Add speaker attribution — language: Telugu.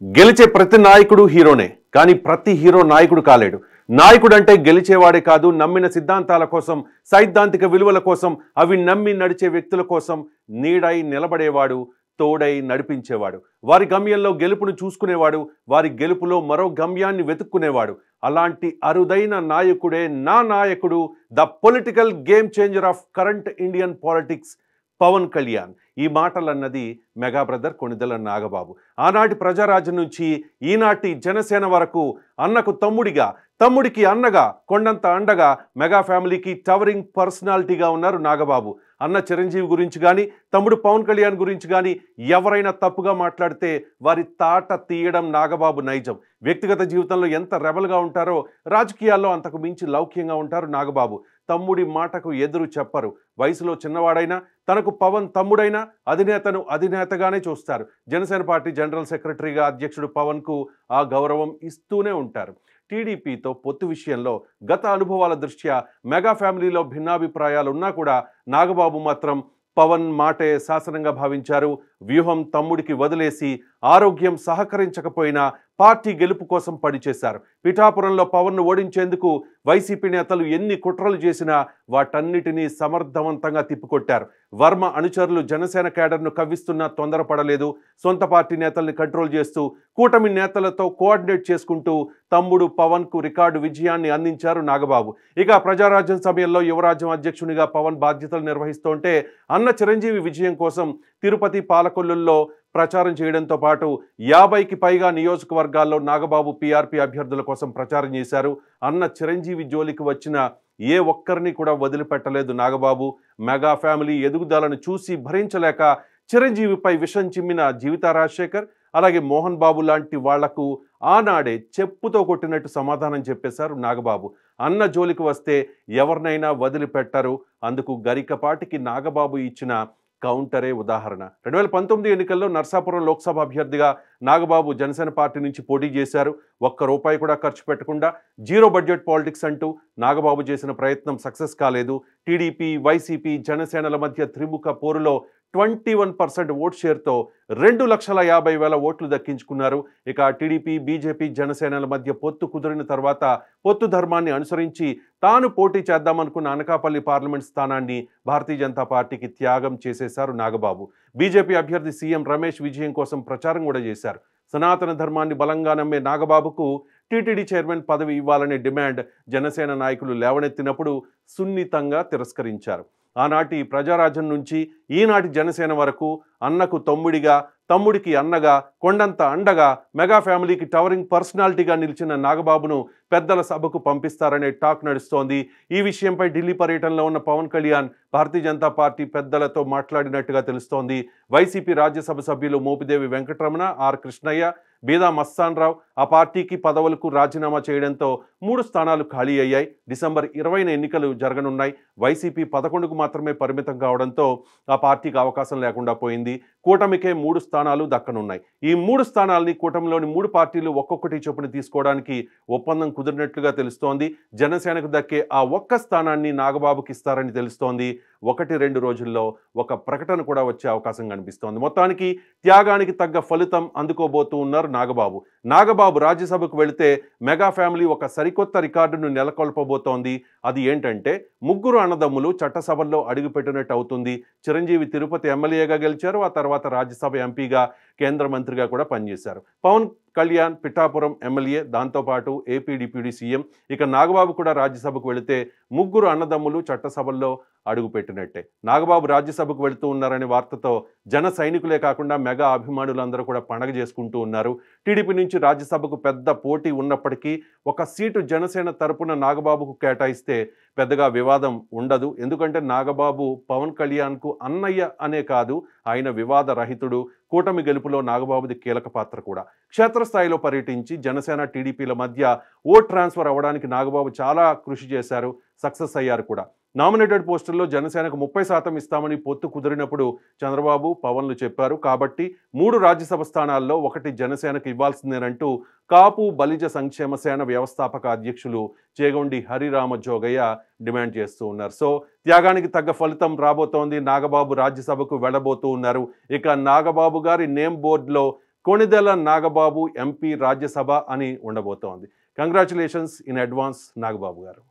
Speaker 1: గెలిచే ప్రతి నాయకుడు హీరోనే. కానీ ప్రతి హీరో నాయకుడు కాలేడు. నాయకుడు అంటే గెలిచేవాడే కాదు, నమ్మిన సిద్ధాంతాల కోసం, సైద్ధాంతిక విలువల కోసం, అవి నమ్మి నడిచే వ్యక్తుల కోసం నీడై నిలబడేవాడు, తోడై నడిపించేవాడు. వారి గమ్యంలో గెలుపును చూసుకునేవాడు, వారి గెలుపులో మరో గమ్యాన్ని వెతుక్కునేవాడు. అలాంటి అరుదైన నాయకుడే నా నాయకుడు, the political game changer of current Indian politics, Pawan Kalyan. ఈ మాటలన్నది మెగా బ్రదర్ కొణిదెల నాగబాబు. ఆనాటి ప్రజారాజ్యం నుంచి ఈనాటి జనసేన వరకు అన్నకు తమ్ముడిగా, తమ్ముడికి అన్నగా, కొండంత అండగా మెగా ఫ్యామిలీకి టవరింగ్ పర్సనాలిటీగా ఉన్నారు నాగబాబు. అన్న చిరంజీవి గురించి కానీ, తమ్ముడు పవన్ కళ్యాణ్ గురించి కానీ ఎవరైనా తప్పుగా మాట్లాడితే వారి తాట తీయడం నాగబాబు నైజం. వ్యక్తిగత జీవితంలో ఎంత రెబల్గా ఉంటారో రాజకీయాల్లో అంతకు మించి లౌక్యంగా ఉంటారు నాగబాబు. తమ్ముడి మాటకు ఎదురు చెప్పరు. వయసులో చిన్నవాడైనా, తనకు పవన్ తమ్ముడైనా అధినేతను అధినేతగానే చూస్తారు. జనసేన పార్టీ జనరల్ సెక్రటరీగా అధ్యక్షుడు పవన్కు ఆ గౌరవం ఇస్తూనే ఉంటారు. టీడీపీతో పొత్తు విషయంలో గత అనుభవాల దృష్ట్యా మెగా ఫ్యామిలీలో భిన్నాభిప్రాయాలు ఉన్నా కూడా నాగబాబు మాత్రం పవన్ మాటే శాసనంగా భావించారు. వ్యూహం తమ్ముడికి వదిలేసి ఆరోగ్యం సహకరించకపోయినా పార్టీ గెలుపు కోసం పనిచేశారు. పిఠాపురంలో పవన్ను ఓడించేందుకు వైసీపీ నేతలు ఎన్ని కుట్రలు చేసినా వాటన్నిటినీ సమర్థవంతంగా తిప్పికొట్టారు. వర్మ అనుచరులు జనసేన కేడర్ను కవ్విస్తున్నా తొందరపడలేదు. సొంత పార్టీ నేతల్ని కంట్రోల్ చేస్తూ, కూటమి నేతలతో కోఆర్డినేట్ చేసుకుంటూ తమ్ముడు పవన్కు రికార్డు విజయాన్ని అందించారు నాగబాబు. ఇక ప్రజారాజ్యం సమయంలో యువరాజ్యం అధ్యక్షునిగా పవన్ బాధ్యతలు నిర్వహిస్తుంటే అన్న చిరంజీవి విజయం కోసం తిరుపతి, పాలకొల్లుల్లో ప్రచారం చేయడంతో పాటు 50కి పైగా నియోజకవర్గాల్లో నాగబాబు పీఆర్పీ అభ్యర్థుల కోసం ప్రచారం చేశారు. అన్న చిరంజీవి జోలికి వచ్చిన ఏ ఒక్కరిని కూడా వదిలిపెట్టలేదు నాగబాబు. మెగా ఫ్యామిలీ ఎదుగుదలను చూసి భరించలేక చిరంజీవిపై విషం చిమ్మిన జీవిత రాజశేఖర్, అలాగే మోహన్ బాబు లాంటి వాళ్లకు ఆనాడే చెప్పుతో కొట్టినట్టు సమాధానం చెప్పేశారు నాగబాబు. అన్న జోలికి వస్తే ఎవరినైనా వదిలిపెట్టరు. అందుకు గరికపాటికి నాగబాబు ఇచ్చిన కౌంటరే ఉదాహరణ. 2019 ఎన్నికల్లో నర్సాపురం లోక్సభ అభ్యర్థిగా నాగబాబు జనసేన పార్టీ నుంచి పోటీ చేశారు. ₹1 కూడా ఖర్చు పెట్టకుండా జీరో బడ్జెట్ పాలిటిక్స్ అంటూ నాగబాబు చేసిన ప్రయత్నం సక్సెస్ కాలేదు. టీడీపీ, వైసీపీ, జనసేనల మధ్య త్రిముఖ పోరులో 21% ఓట్ షేర్తో 2,50,000 ఓట్లు దక్కించుకున్నారు. ఇక టీడీపీ, బీజేపీ, జనసేనల మధ్య పొత్తు కుదిరిన తర్వాత పొత్తు ధర్మాన్ని అనుసరించి తాను పోటీ చేద్దామనుకున్న అనకాపల్లి పార్లమెంట్ స్థానాన్ని భారతీయ జనతా పార్టీకి త్యాగం చేసేశారు నాగబాబు. బీజేపీ అభ్యర్థి సీఎం రమేష్ విజయం కోసం ప్రచారం కూడా చేశారు. సనాతన ధర్మాన్ని బలంగా నమ్మే నాగబాబుకు టీటీడీ చైర్మన్ పదవి ఇవ్వాలనే డిమాండ్ జనసేన నాయకులు లేవనెత్తినప్పుడు సున్నితంగా తిరస్కరించారు. ఆనాటి ప్రజారాజ్యం నుంచి ఈనాటి జనసేన వరకు అన్నకు తమ్ముడిగా, తమ్ముడికి అన్నగా, కొండంత అండగా మెగా ఫ్యామిలీకి టవరింగ్ పర్సనాలిటీగా నిలిచిన నాగబాబును పెద్దల సభకు పంపిస్తారనే టాక్ నడుస్తోంది. ఈ విషయంపై ఢిల్లీ పర్యటనలో ఉన్న పవన్ కళ్యాణ్ భారతీయ జనతా పార్టీ పెద్దలతో మాట్లాడినట్టుగా తెలుస్తోంది. వైసీపీ రాజ్యసభ సభ్యులు మోపిదేవి వెంకటరమణ, ఆర్ కృష్ణయ్య, బీదా మస్తాన్ రావు ఆ పార్టీకి పదవులకు రాజీనామా చేయడంతో 3 స్థానాలు ఖాళీ అయ్యాయి. డిసెంబర్ 20న ఎన్నికలు జరగనున్నాయి. వైసీపీ 11కు మాత్రమే పరిమితం కావడంతో ఆ పార్టీకి అవకాశం లేకుండా పోయింది. కూటమికే 3 స్థానాలు దక్కనున్నాయి. ఈ 3 స్థానాల్ని కూటమిలోని 3 పార్టీలు ఒక్కొక్కటి చొప్పున తీసుకోవడానికి ఒప్పందం కుదిరినట్లుగా తెలుస్తోంది. జనసేనకు దక్కే ఆ ఒక్క స్థానాన్ని నాగబాబుకి ఇస్తారని తెలుస్తోంది. 1-2 రోజుల్లో ఒక ప్రకటన కూడా వచ్చే అవకాశం కనిపిస్తోంది. మొత్తానికి త్యాగానికి తగ్గ ఫలితం అందుకోబోతూ ఉన్నారు నాగబాబు రాజ్యసభకు వెళితే మెగా ఫ్యామిలీ ఒక సరికొత్త రికార్డును నెలకొల్పబోతోంది. అది ఏంటంటే 3 అన్నదమ్ములు చట్టసభల్లో అడుగుపెట్టినట్టు అవుతుంది. చిరంజీవి తిరుపతి ఎమ్మెల్యేగా గెలిచారు. ఆ తర్వాత రాజ్యసభ ఎంపీగా, కేంద్ర మంత్రిగా కూడా పనిచేశారు. పవన్ కళ్యాణ్ పిఠాపురం ఎమ్మెల్యే, దాంతోపాటు ఏపీ డిప్యూటీ సీఎం. ఇక నాగబాబు కూడా రాజ్యసభకు వెళితే 3 అన్నదమ్ములు చట్టసభల్లో అడుగుపెట్టినట్టే. నాగబాబు రాజ్యసభకు వెళుతూ ఉన్నారనే వార్తతో జన సైనికులే కాకుండా మెగా అభిమానులందరూ కూడా పండగ చేసుకుంటూ ఉన్నారు. టీడీపీ నుంచి రాజ్యసభకు పెద్ద పోటీ ఉన్నప్పటికీ ఒక సీటు జనసేన తరపున నాగబాబుకు కేటాయిస్తే పెద్దగా వివాదం ఉండదు. ఎందుకంటే నాగబాబు పవన్ కళ్యాణ్కు అన్నయ్య అనే కాదు, ఆయన వివాద రహితుడు. కూటమి గెలుపులో నాగబాబుది కీలక పాత్ర కూడా. క్షేత్రస్థాయిలో పర్యటించి జనసేన, టీడీపీల మధ్య ఓట్ ట్రాన్స్ఫర్ అవ్వడానికి నాగబాబు చాలా కృషి చేశారు. సక్సెస్ అయ్యారు కూడా. నామినేటెడ్ పోస్టుల్లో జనసేనకు 30% ఇస్తామని పొత్తు కుదిరినప్పుడు చంద్రబాబు, పవన్లు చెప్పారు. కాబట్టి 3 రాజ్యసభ స్థానాల్లో 1 జనసేనకు ఇవ్వాల్సిందేనంటూ కాపు బలిజ సంక్షేమ సేన వ్యవస్థాపక అధ్యక్షులు చేగొండి హరిరామ జోగయ్య డిమాండ్ చేస్తూ ఉన్నారు. సో త్యాగానికి తగ్గ ఫలితం రాబోతోంది. నాగబాబు రాజ్యసభకు వెళ్ళబోతూ ఉన్నారు. ఇక నాగబాబు గారి నేమ్ బోర్డులో కొణిదెల నాగబాబు ఎంపీ రాజ్యసభ అని ఉండబోతోంది. కంగ్రాచులేషన్స్ ఇన్ అడ్వాన్స్ నాగబాబు గారు.